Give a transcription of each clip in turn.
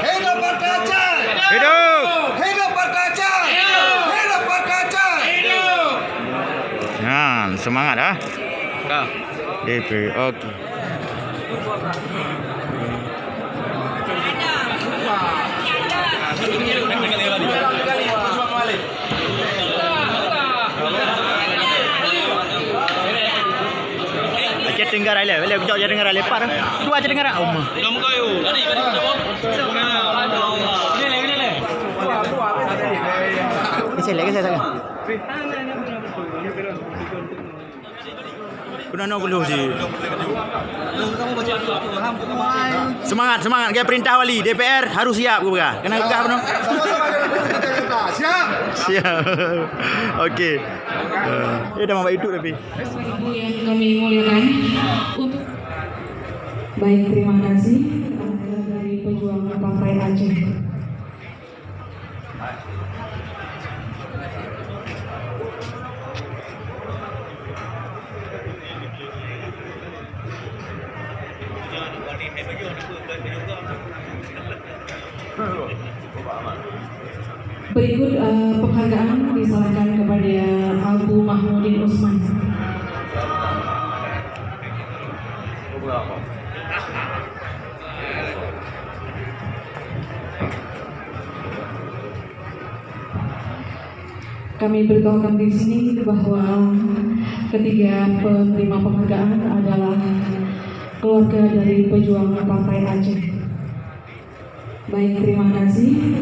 Hidup berkaca! Hidup! Hidup berkaca! Hidup berkaca! Nah, semangat ah. DP, oke. Aja dengar aja, boleh bijak aja dengar lepas dah. Tu aja dengar ah. Belum kayu. Saya tak. Kenapa belum sih? Semangat, dia perintah wali DPR harus siap ke berah. Kena berah benar. Siap. Siap. Okey. Dah mampu itu tapi. Yang kami muliakan untuk baik, terima kasih dari pejuang Partai Aceh. Berikut penghargaan diserahkan kepada Abu Mahmudin Usman. Kami beritahukan di sini bahwa ketiga penerima penghargaan adalah keluarga dari pejuang Partai Aceh. Baik, terima kasih.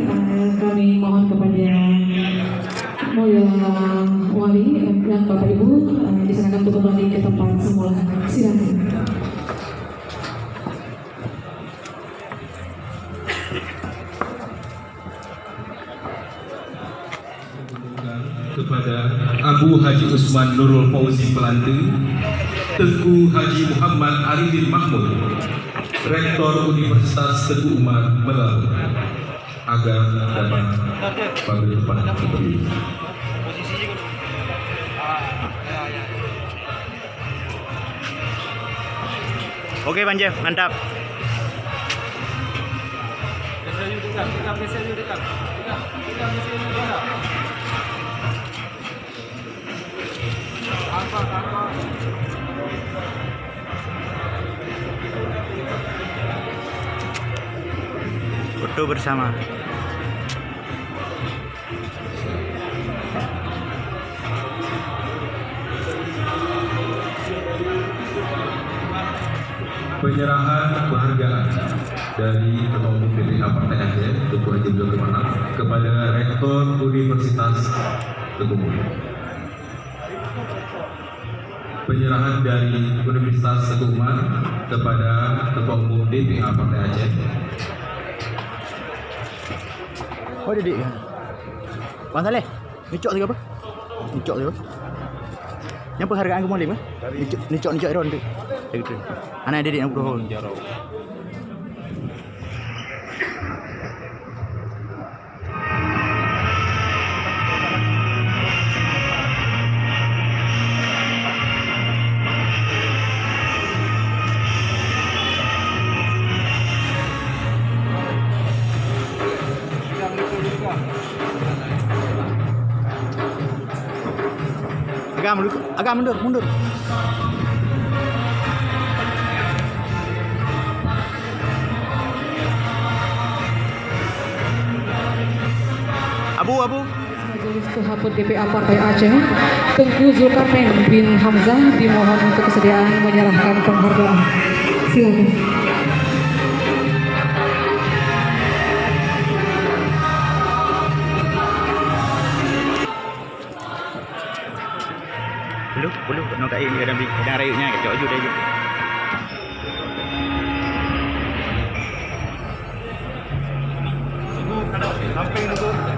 Kami mohon kepada Mulia Wali dan Bapak Ibu diserahkan untuk kembali ke tempat semula. Silakan. Kepada Abu Haji Usman Nurul Fauzi Pelanti, Tengku Haji Muhammad Arifin Mahmud, Rektor Universitas Teguh Umar Melaut, agar dapat bagi tempat berdiri. Okey Banjir, mantap. Foto bersama. Penyerahan penghargaan dari Ketua Umum PPA Partai Aceh, Tengku Haji Abdul Rahman, kepada Rektor Universitas Teguh Umar. Penyerahan dari Universitas Teguh Umar kepada Ketua Umum DPA Partai Aceh. Oh, Dik. Bang Saleh, nicok tu apa? Nicok tu apa? Yang penghargaan ke Mualim ah? Nicok Iron tu. Gitu. Anak Dik yang berdoa. Agak mundur. Abu. Majelis Kehaput DPA Partai Aceh, Tengku Zulkarnain bin Hamzah dimohon untuk kesediaan menyerahkan penghargaan. Silakan. Belum nak kain ni kadang rayunya kacau je dah je.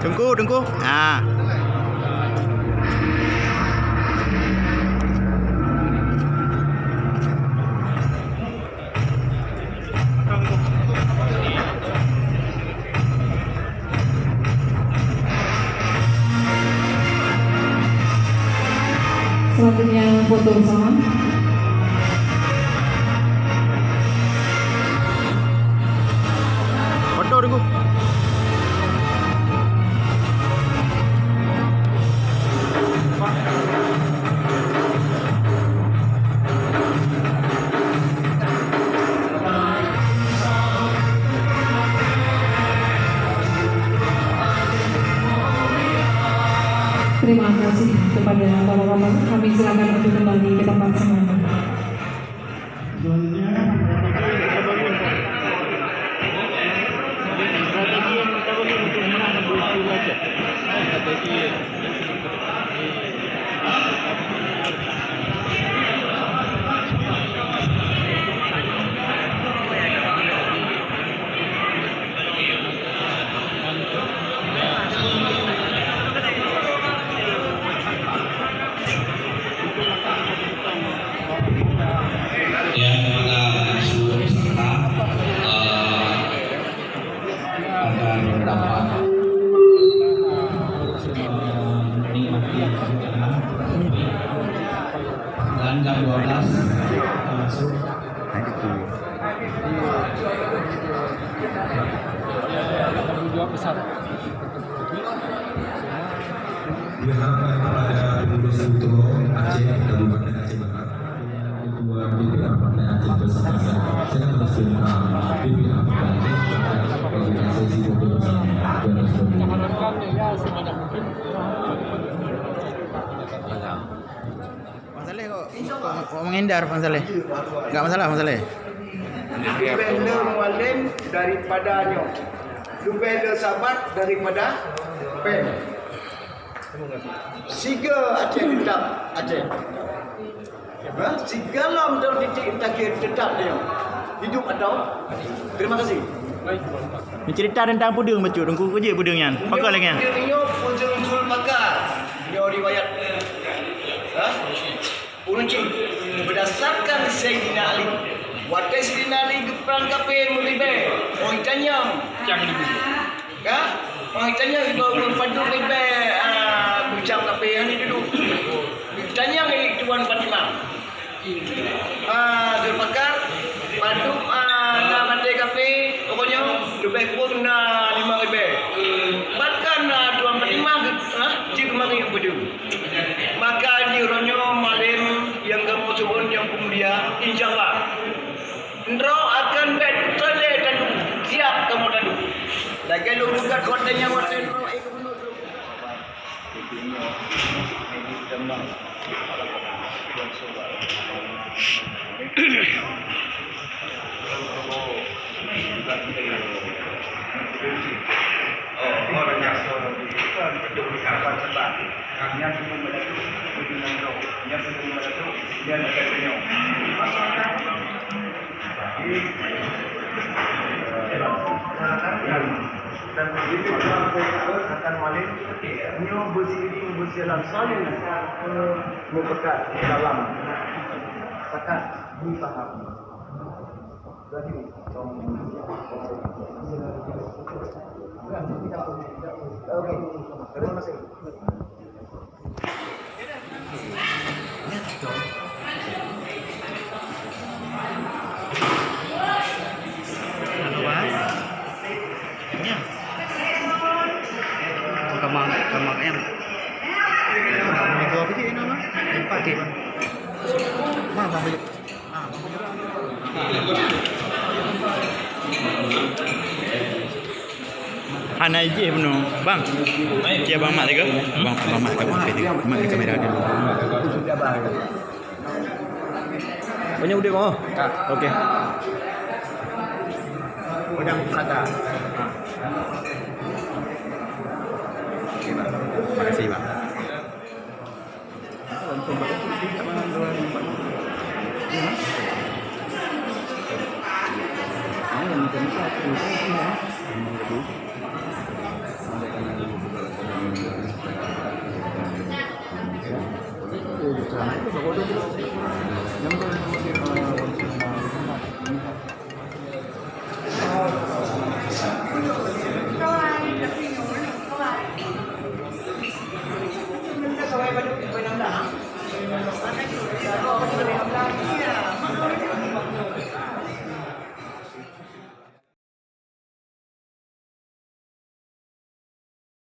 Tengku. Ha. Selanjutnya foto bersama. kepada bapak-bapak. Kami silakan untuk kembali ke tempat semuanya. Ya, kepada seluruh peserta agar dapat menikmati acara dan jam 12 langsung diharapkan kepada pengurus Utro Aceh Kabupaten Aceh Barat, Ketua BPA Partai Aceh bersama Sekretaris Jenderal BPA Partai Aceh melakukan sesi foto bersama dan sebagainya. Bang Saleh kok menghindar Bang Saleh? Enggak masalah Bang Saleh. Dupele Mualim daripada Nyok. Dupele Sabat daripada Pen. Siga Aceh tetap Aceh. Segala dalam titik takir tetap dia. Hidup atau? Terima kasih. Mencerita tentang pudung betul. Tunggu kerja pudungnya. Pakar lagi kan? Dia unsur pakar. Dia riwayat. Uncing berdasarkan Sayyidina Ali. Wakai Sayyidina Ali geprang kape meribe. Orang tanyam. Jangan dibunuh. Ya? Orang tanyam kalau berpadu meribe. Bincang kape yang ini dulu. Tanyam ini Tuan Fatimah. Dia pakar. Padu nak mati kafe. Pokoknya lebih pun 5,000. Bahkan Tuan Fatimah jika mari bedu. Maka diuronyo malim yang kamu suruh yang pemulia, insyaAllah Ndro akan bertoleh dan siap kamu dadu. Lagi lu buka kotanya waktu Ndro orang yang bukan betul kawan sebab kami yang sebelum melatu dengan roh yang sebelum melatu dia nak kenyang dan begitu saya akan malim nyo bersih saling mempekat dalam sekat dipaham jadi oke, terima kasih. Kamaknya. Gua pikir ini mah pakai bang. Mana bang? Hana je penuh. Bang. Dia bang mak juga. Bang mak kamera. Mak kamera dia. Sudah baik. Banyak udah bang. Okey. Udang kata. Okey bang. Terima kasih bang. Yang